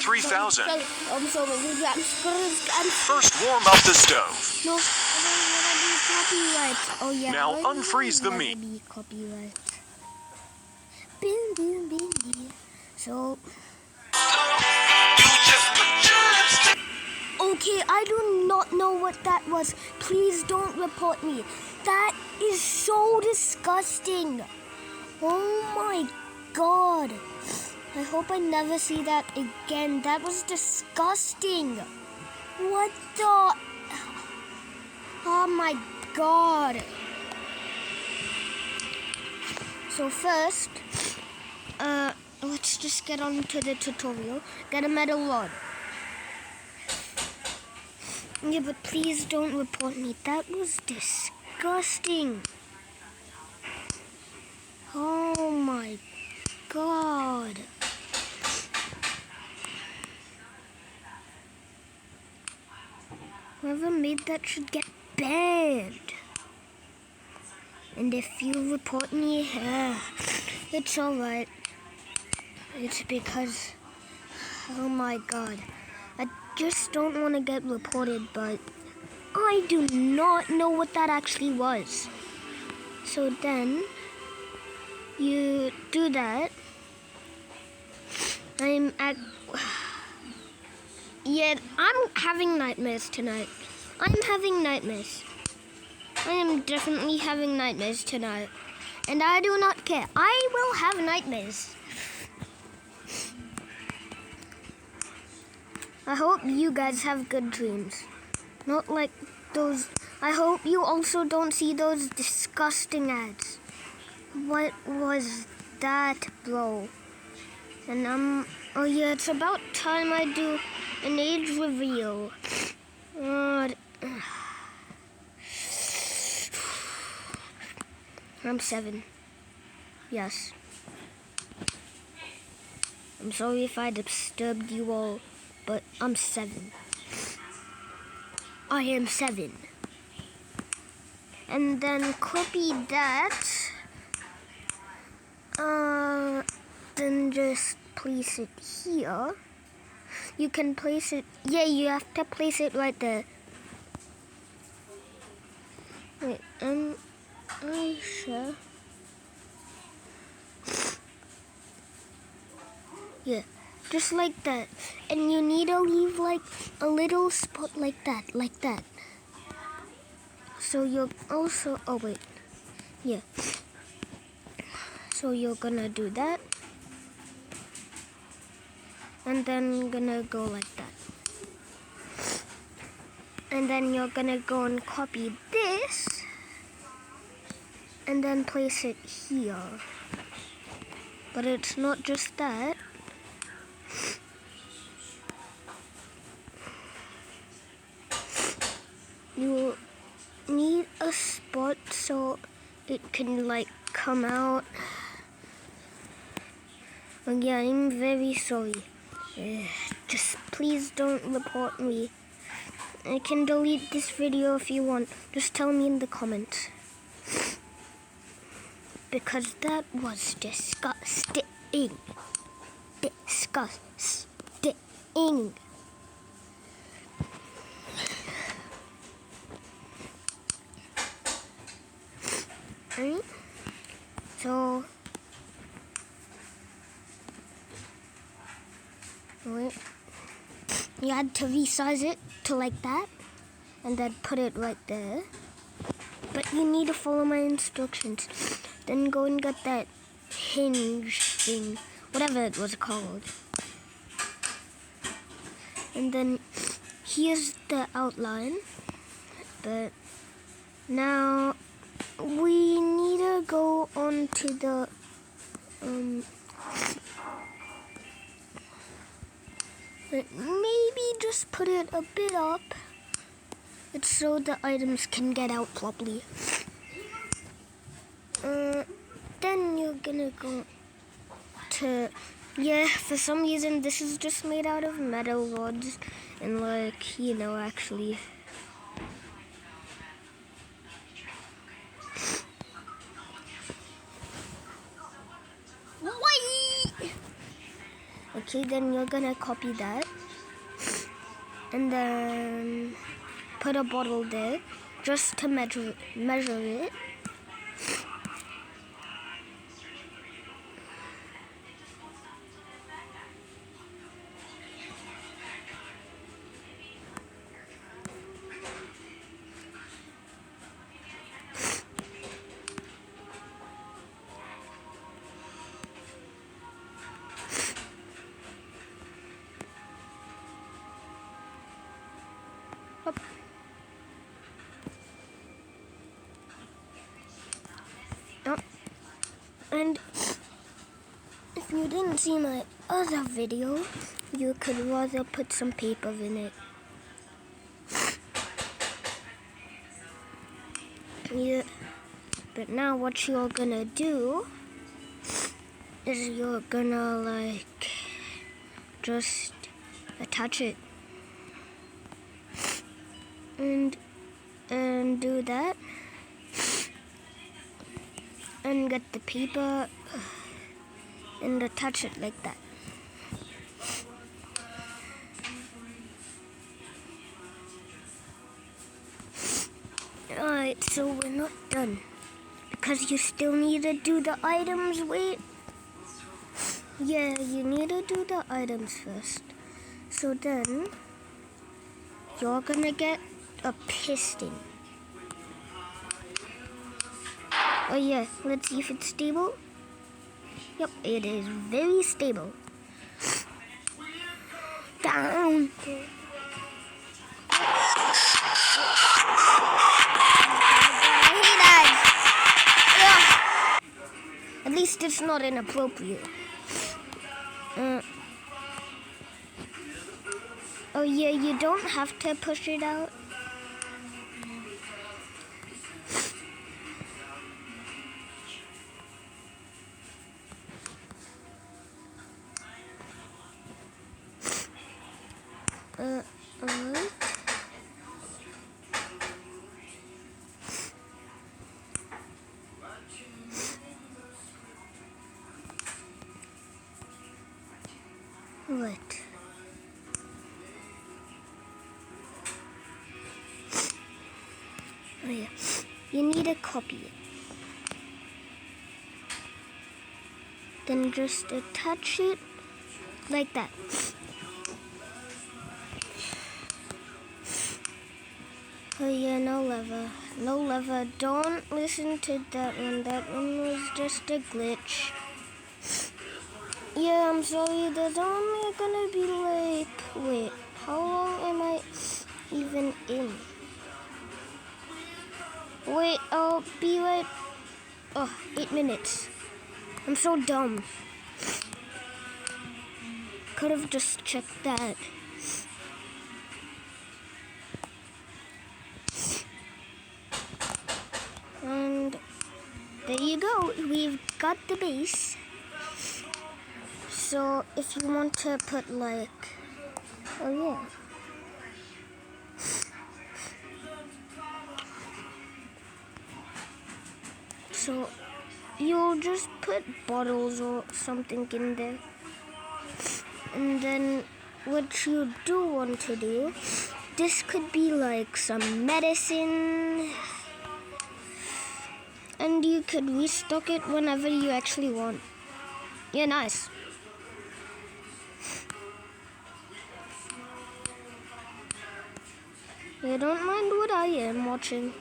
3,000. I'm sorry. First warm up the stove. No, I don't want to be copyright. Oh yeah. Now unfreeze the meat. Be copyright. Bing, bing, bing, bing. So. Okay, I do not know what that was. Please don't report me. That is so disgusting. Oh my god. I hope I never see that again. That was disgusting. What the? Oh my god. So first, let's just get on to the tutorial. Get a metal rod. Yeah, but please don't report me. That was disgusting. Oh my god. Whoever made that should get banned. And if you report me, it's alright. It's because, oh my god. I just don't want to get reported, but I do not know what that actually was. So then, you do that. I'm having nightmares tonight. I'm having nightmares. I am definitely having nightmares tonight. And I do not care. I will have nightmares. I hope you guys have good dreams. Not like those. I hope you also don't see those disgusting ads. What was that, bro? And oh yeah, it's about time I do an age reveal. I'm 7. Yes. I'm sorry if I disturbed you all, but I'm 7. I am 7. And then copy that. Then just place it here. You can place it, yeah, you have to place it right there. Wait, are you sure? Yeah, just like that. And you need to leave like a little spot like that. So you're also, oh wait, yeah. So you're gonna do that. And then gonna go like that. And then you're gonna go and copy this. And then place it here. But it's not just that. You need a spot so it can like come out. Oh yeah, I'm very sorry. Just please don't report me. I can delete this video if you want. Just tell me in the comments. Because that was disgusting. Disgusting. Right? So, wait. You had to resize it to like that, and then put it right there. But you need to follow my instructions. Then go and get that hinge thing, whatever it was called. And then here's the outline. But now we need to go on to the but maybe just put it a bit up. It's so the items can get out properly. Then you're gonna go to, yeah, for some reason this is just made out of metal rods and like, you know, actually. Okay, then you're gonna copy that. And then put a bottle there just to measure it. Up. Up. And if you didn't see my other video, you could rather put some paper in it. Yeah. But now what you're gonna do is you're gonna like just attach it and do that and get the paper and attach it like that. Alright, so we're not done because you still need to do the items. Wait. Yeah, you need to do the items first. So then you're gonna get a piston. Oh yeah, let's see if it's stable. Yep, it is very stable. Down. At least it's not inappropriate. Oh yeah, you don't have to push it out. Alright. What? Oh yeah, you need to copy it. Then just attach it like that. Oh yeah, no lever. No lever. Don't listen to that one. That one was just a glitch. Yeah, I'm sorry. There's only gonna be like... Wait, how long am I even in? Wait, I'll be right... Oh, 8 minutes. I'm so dumb. Could have just checked that. And there you go. We've got the base. So if you want to put like... Oh yeah. So you'll just put bottles or something in there. And then what you do want to do, this could be like some medicine. And you could restock it whenever you actually want. Yeah, nice. Yeah, don't mind what I am watching.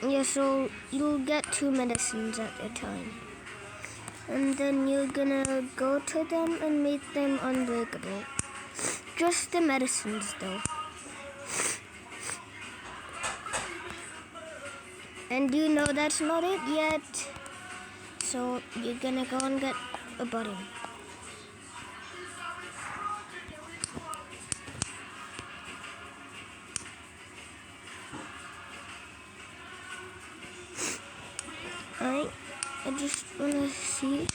Yeah, so you'll get 2 medicines at a time. And then you're gonna go to them and make them unbreakable. Just the medicines though. And you know that's not it yet. So you're gonna go and get a button. Alright, I just wanna see.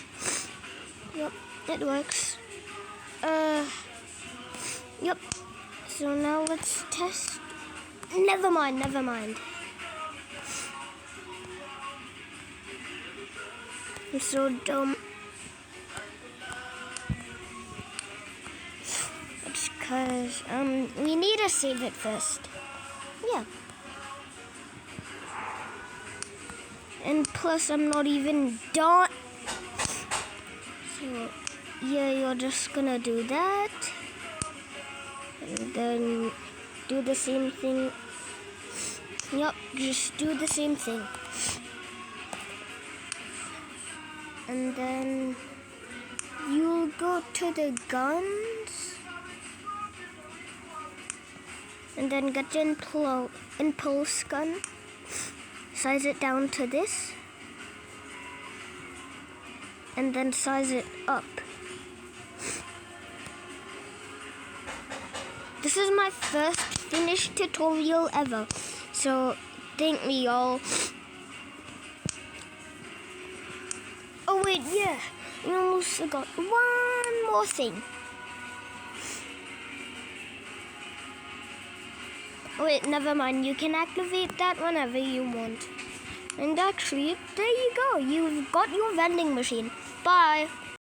Yep, it works. Yep. So now let's test. Never mind. I'm so dumb. It's because, we need to save it first. Yeah. And plus, I'm not even done. So, yeah, you're just gonna do that. And then do the same thing. Yup, just do the same thing. And then you'll go to the guns. And then get the impulse gun. Size it down to this. And then size it up. This is my first finished tutorial ever. So thank me, y'all. Oh wait, yeah. We almost forgot one more thing. Wait, never mind. You can activate that whenever you want. And actually, there you go. You've got your vending machine. Bye.